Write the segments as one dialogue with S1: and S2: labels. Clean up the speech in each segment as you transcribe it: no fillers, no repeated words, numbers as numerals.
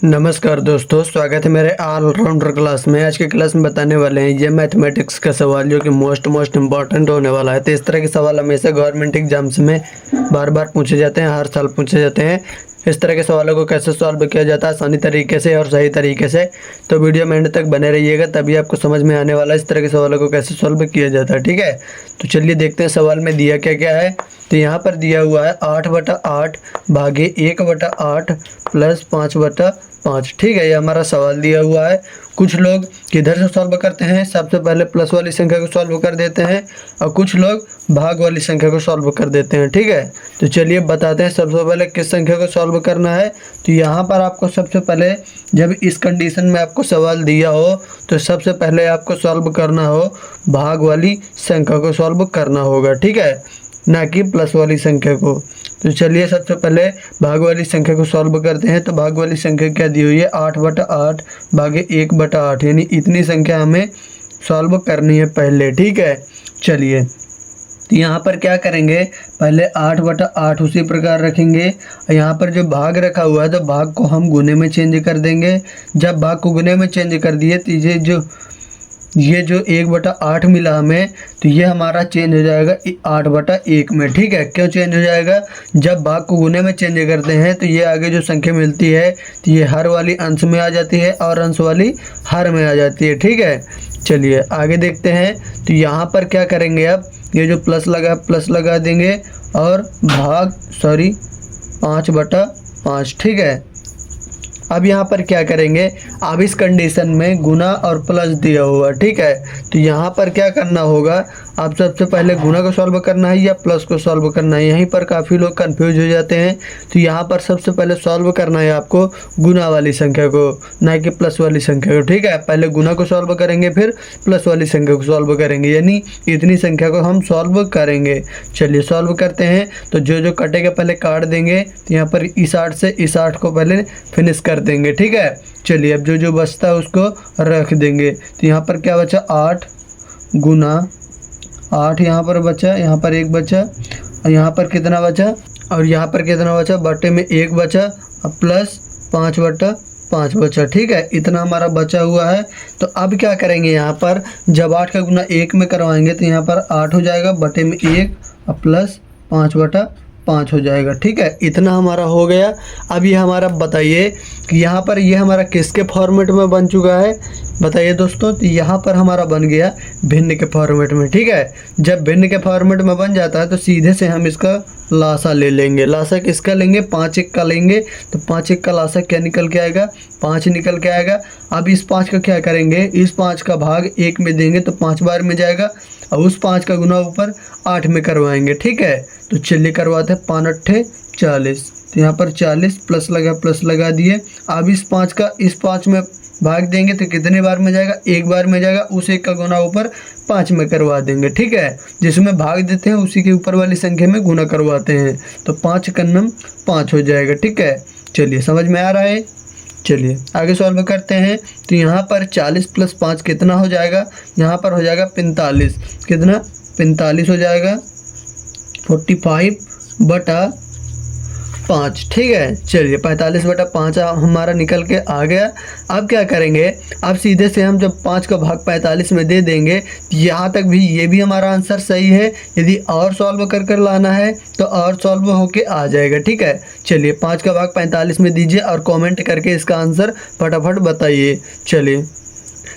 S1: नमस्कार दोस्तों, स्वागत है मेरे ऑलराउंडर क्लास में। आज के क्लास में बताने वाले हैं ये मैथमेटिक्स का सवाल जो कि मोस्ट इम्पॉर्टेंट होने वाला है। तो इस तरह के सवाल हमेशा गवर्नमेंट एग्जाम्स में बार बार पूछे जाते हैं, हर साल पूछे जाते हैं। इस तरह के सवालों को कैसे सॉल्व किया जाता है आसानी तरीके से और सही तरीके से, तो वीडियो में एंड तक बने रहिएगा, तभी आपको समझ में आने वाला है इस तरह के सवालों को कैसे सॉल्व किया जाता है। ठीक है, तो चलिए देखते हैं सवाल में दिया क्या क्या है। तो यहाँ पर दिया हुआ है 8/8 भागे 1/8 प्लस 5/5। ठीक है, ये हमारा सवाल दिया हुआ है। कुछ लोग किधर से सॉल्व करते हैं, सबसे पहले प्लस वाली संख्या को सॉल्व कर देते हैं और कुछ लोग भाग वाली संख्या को सॉल्व कर देते हैं। ठीक है, तो चलिए बताते हैं सबसे पहले किस संख्या को सॉल्व करना है। तो यहाँ पर आपको सबसे पहले, जब इस कंडीशन में आपको सवाल दिया हो तो सबसे पहले आपको सॉल्व करना हो भाग वाली संख्या को सॉल्व करना होगा। ठीक है, ना कि प्लस वाली संख्या को। तो चलिए सबसे पहले भाग वाली संख्या को सॉल्व करते हैं। तो भाग वाली संख्या क्या दी हुई है, 8/8 भागे 1/8, यानी इतनी संख्या हमें सॉल्व करनी है पहले। ठीक है, चलिए तो यहाँ पर क्या करेंगे, पहले 8/8 उसी प्रकार रखेंगे। यहाँ पर जो भाग रखा हुआ है तो भाग को हम गुने में चेंज कर देंगे। जब भाग को गुने में चेंज कर दिए तो ये जो 1/8 मिला हमें, तो ये हमारा चेंज हो जाएगा 8/1 में। ठीक है, क्यों चेंज हो जाएगा, जब भाग को गुने में चेंज करते हैं तो ये आगे जो संख्या मिलती है तो ये हर वाली अंश में आ जाती है और अंश वाली हर में आ जाती है। ठीक है, चलिए आगे देखते हैं। तो यहाँ पर क्या करेंगे, अब ये जो प्लस लगा देंगे और 5/5। ठीक है, अब यहाँ पर क्या करेंगे, अब इस कंडीशन में गुना और प्लस दिया हुआ। ठीक है, तो यहाँ पर क्या करना होगा, आप सबसे पहले गुना को सॉल्व करना है या प्लस को सॉल्व करना है। यहीं पर काफ़ी लोग कंफ्यूज हो जाते हैं। तो यहाँ पर सबसे पहले सॉल्व करना है आपको गुना वाली संख्या को, ना कि प्लस वाली संख्या को। ठीक है, पहले गुना को सॉल्व करेंगे फिर प्लस वाली संख्या को सॉल्व करेंगे, यानी इतनी संख्या को हम सॉल्व करेंगे। चलिए सॉल्व करते हैं। तो जो जो कटेगा पहले काट देंगे। तो यहाँ पर इस 8 से इस 8 को पहले फिनिश कर देंगे। ठीक है, चलिए अब जो जो बचता है उसको रख देंगे। तो यहाँ पर क्या बचा, 8 गुना 8 यहाँ पर बचा, यहाँ पर 1 बचा और यहाँ पर कितना बचा, और यहाँ पर कितना बचा, बटे में 1 बचा और प्लस 5/5 बचा। ठीक है, इतना हमारा बचा हुआ है। तो अब क्या करेंगे, यहाँ पर जब 8 का गुना 1 में करवाएंगे तो यहाँ पर 8 हो जाएगा, बटे में 1 और प्लस 5/5 हो जाएगा। ठीक है, इतना हमारा हो गया। अब ये हमारा बताइए कि यहाँ पर ये हमारा किसके फॉर्मेट में बन चुका है, बताइए दोस्तों। तो यहाँ पर हमारा बन गया भिन्न के फॉर्मेट में। ठीक है, जब भिन्न के फॉर्मेट में बन जाता है तो सीधे से हम इसका लासा ले लेंगे। लासा किसका लेंगे, 5/1 का लेंगे। तो 5/1 का लासा क्या निकल के आएगा, 5 निकल के आएगा। अब इस 5 का क्या करेंगे, इस 5 का भाग 1 में देंगे तो 5 बार में जाएगा और उस 5 का गुना ऊपर 8 में करवाएंगे। ठीक है, तो चलिए करवाते हैं। 5×8 = 40। तो यहाँ पर 40 प्लस लगा दिए। अब इस 5 में भाग देंगे तो कितने बार में जाएगा, 1 बार में जाएगा। उस 1 का गुना ऊपर 5 में करवा देंगे। ठीक है, जिसमें भाग देते हैं उसी के ऊपर वाली संख्या में गुना करवाते हैं। तो 5×5 हो जाएगा। ठीक है, चलिए समझ में आ रहा है। चलिए आगे सॉल्व करते हैं। तो यहाँ पर 40 + 5 कितना हो जाएगा, यहाँ पर हो जाएगा 45। कितना, 45 हो जाएगा, 45/5। ठीक है, चलिए 45/5 हमारा निकल के आ गया। अब क्या करेंगे, अब सीधे से हम जब 5 का भाग 45 में दे देंगे, यहाँ तक भी ये भी हमारा आंसर सही है। यदि और सॉल्व कर लाना है तो और सॉल्व होके आ जाएगा। ठीक है, चलिए 5 का भाग 45 में दीजिए और कमेंट करके इसका आंसर फटाफट बताइए। चलिए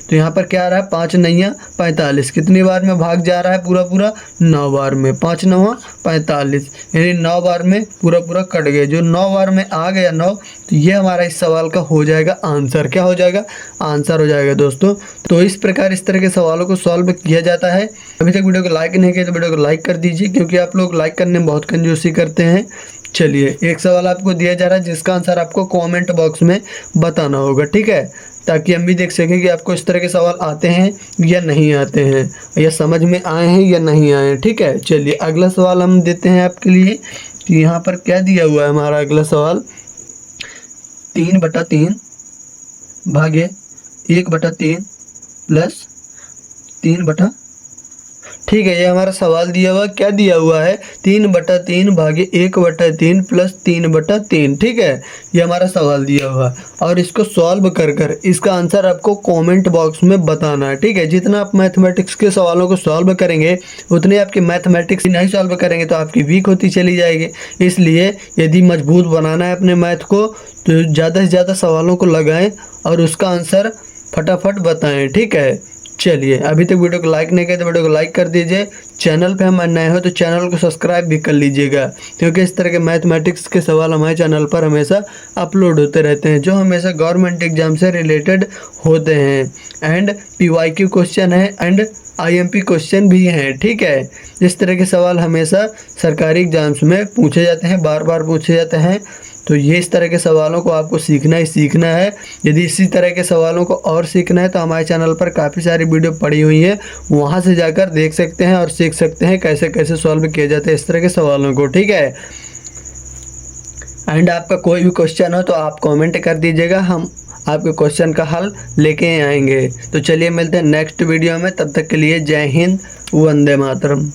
S1: तो यहाँ पर क्या आ रहा है, 5 9 45, कितनी बार में भाग जा रहा है, पूरा 9 बार में। 5 9 45, यानी 9 बार में पूरा कट गया। जो 9 बार में आ गया 9, तो ये हमारा इस सवाल का हो जाएगा आंसर। क्या हो जाएगा, आंसर हो जाएगा दोस्तों। तो इस प्रकार इस तरह के सवालों को सॉल्व किया जाता है। अभी तक वीडियो को लाइक नहीं किया तो वीडियो को लाइक कर दीजिए, क्योंकि आप लोग लाइक करने में बहुत कंजूसी करते हैं। चलिए एक सवाल आपको दिया जा रहा है जिसका आंसर आपको कमेंट बॉक्स में बताना होगा। ठीक है, ताकि हम भी देख सकें कि आपको इस तरह के सवाल आते हैं या नहीं आते हैं, या समझ में आए हैं या नहीं आए हैं। ठीक है, चलिए अगला सवाल हम देते हैं आपके लिए। तो यहाँ पर क्या दिया हुआ है हमारा अगला सवाल, 3/3 भागे 1/3 प्लस 3/। ठीक है, ये हमारा सवाल दिया हुआ, क्या दिया हुआ है, 3/3 भागे 1/3 प्लस 3/3। ठीक है, ये हमारा सवाल दिया हुआ है और इसको सॉल्व कर कर इसका आंसर आपको कमेंट बॉक्स में बताना है। ठीक है, जितना आप मैथमेटिक्स के सवालों को सॉल्व करेंगे उतने आपके मैथमेटिक्स नहीं सॉल्व करेंगे तो आपकी वीक होती चली जाएगी। इसलिए यदि मजबूत बनाना है अपने मैथ को तो ज़्यादा से ज़्यादा सवालों को लगाएं और उसका आंसर फटाफट बताएं। ठीक है, चलिए, अभी तक वीडियो को लाइक नहीं किया तो वीडियो को लाइक कर दीजिए। चैनल पे हम नए हो तो चैनल को सब्सक्राइब भी कर लीजिएगा, क्योंकि इस तरह के मैथमेटिक्स के सवाल हमारे चैनल पर हमेशा अपलोड होते रहते हैं जो हमेशा गवर्नमेंट एग्जाम से रिलेटेड होते हैं। एंड PYQ क्वेश्चन है एंड IMP क्वेश्चन भी हैं। ठीक है, इस तरह के सवाल हमेशा सरकारी एग्जाम्स में पूछे जाते हैं, बार बार पूछे जाते हैं। तो ये इस तरह के सवालों को आपको सीखना ही सीखना है। यदि इसी तरह के सवालों को और सीखना है तो हमारे चैनल पर काफ़ी सारी वीडियो पड़ी हुई है, वहाँ से जाकर देख सकते हैं और सीख सकते हैं कैसे कैसे सॉल्व किए जाते हैं इस तरह के सवालों को। ठीक है, एंड आपका कोई भी क्वेश्चन हो तो आप कमेंट कर दीजिएगा, हम आपके क्वेश्चन का हल लेके आएंगे। तो चलिए मिलते हैं नेक्स्ट वीडियो में, तब तक के लिए जय हिंद, वंदे मातरम।